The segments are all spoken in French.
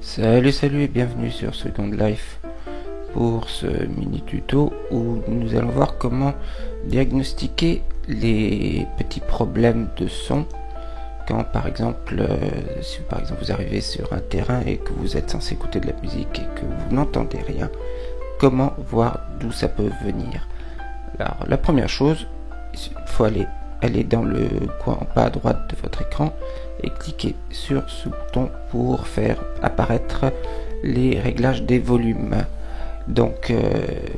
Salut et bienvenue sur Second Life pour ce mini tuto où nous allons voir comment diagnostiquer les petits problèmes de son quand par exemple si vous arrivez sur un terrain et que vous êtes censé écouter de la musique et que vous n'entendez rien, comment voir d'où ça peut venir. Alors la première chose, il faut aller dans le coin en bas à droite de votre écran et cliquer sur ce bouton pour faire apparaître les réglages des volumes. Donc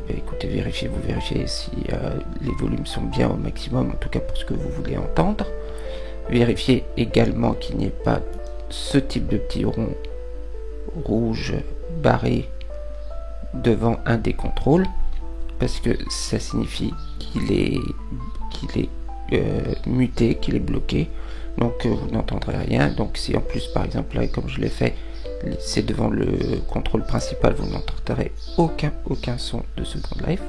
écoutez, vous vérifiez si les volumes sont bien au maximum, en tout cas pour ce que vous voulez entendre. Vérifiez également qu'il n'y ait pas ce type de petit rond rouge barré devant un des contrôles, parce que ça signifie qu'il est muté, qu'il est bloqué, donc vous n'entendrez rien. Donc si en plus par exemple là, comme je l'ai fait, c'est devant le contrôle principal, vous n'entendrez aucun son de Second Life.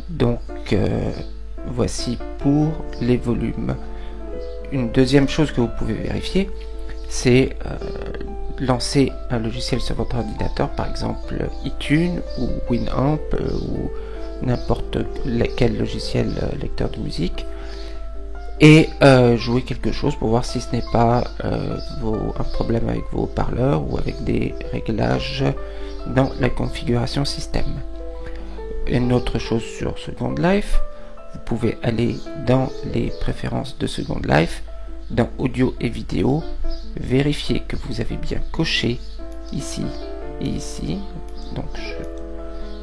Donc voici pour les volumes. Une deuxième chose que vous pouvez vérifier, c'est lancer un logiciel sur votre ordinateur, par exemple iTunes ou Winamp ou n'importe quel logiciel lecteur de musique, et jouer quelque chose pour voir si ce n'est pas un problème avec vos haut-parleurs ou avec des réglages dans la configuration système. Une autre chose sur Second Life, vous pouvez aller dans les préférences de Second Life, dans audio et vidéo, vérifier que vous avez bien coché ici et ici, donc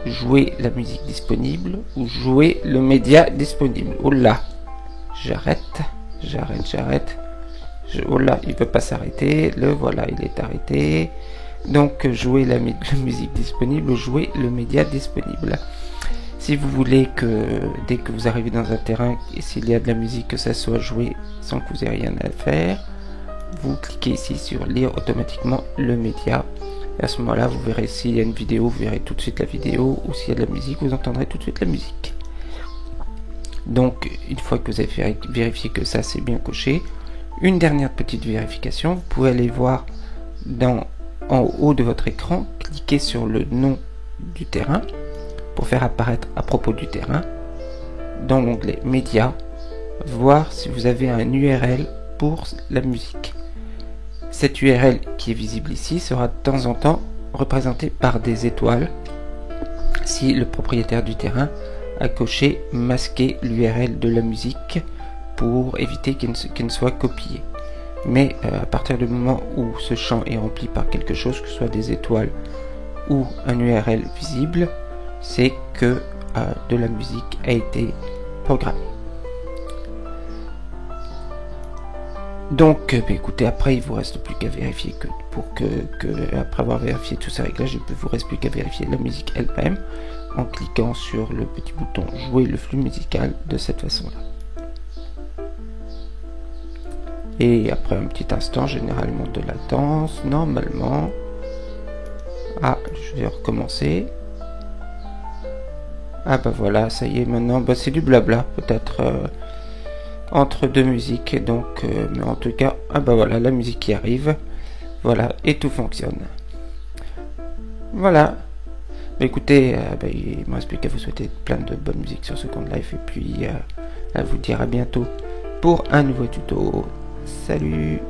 jouer la musique disponible ou jouer le média disponible. Oh là, j'arrête. Oh là, il ne peut pas s'arrêter. Le voilà, il est arrêté. Donc jouer la musique disponible ou jouer le média disponible. Si vous voulez que dès que vous arrivez dans un terrain et s'il y a de la musique, que ça soit joué sans que vous ayez rien à faire, vous cliquez ici sur lire automatiquement le média. Et à ce moment-là, vous verrez s'il y a une vidéo, vous verrez tout de suite la vidéo, ou s'il y a de la musique, vous entendrez tout de suite la musique. Donc, une fois que vous avez vérifié que ça c'est bien coché, une dernière petite vérification, vous pouvez aller voir en haut de votre écran, cliquer sur le nom du terrain, pour faire apparaître à propos du terrain, dans l'onglet médias, voir si vous avez un URL pour la musique. Cette URL qui est visible ici sera de temps en temps représentée par des étoiles si le propriétaire du terrain a coché masquer l'URL de la musique pour éviter qu'il ne soit copié. Mais à partir du moment où ce champ est rempli par quelque chose, que ce soit des étoiles ou un URL visible, c'est que de la musique a été programmée. Donc écoutez, après il vous reste plus qu'à vérifier après avoir vérifié tous ces réglages, il vous reste plus qu'à vérifier la musique elle-même en cliquant sur le petit bouton jouer le flux musical de cette façon là. Et après un petit instant généralement de latence, normalement, je vais recommencer. Ah bah voilà, ça y est, maintenant c'est du blabla peut-être entre deux musiques, donc mais en tout cas, ah bah voilà, la musique qui arrive, voilà, et tout fonctionne. Voilà. Bah écoutez, il ne me reste plus qu'à vous souhaiter plein de bonne musique sur Second Life, et puis à vous dire à bientôt pour un nouveau tuto. Salut!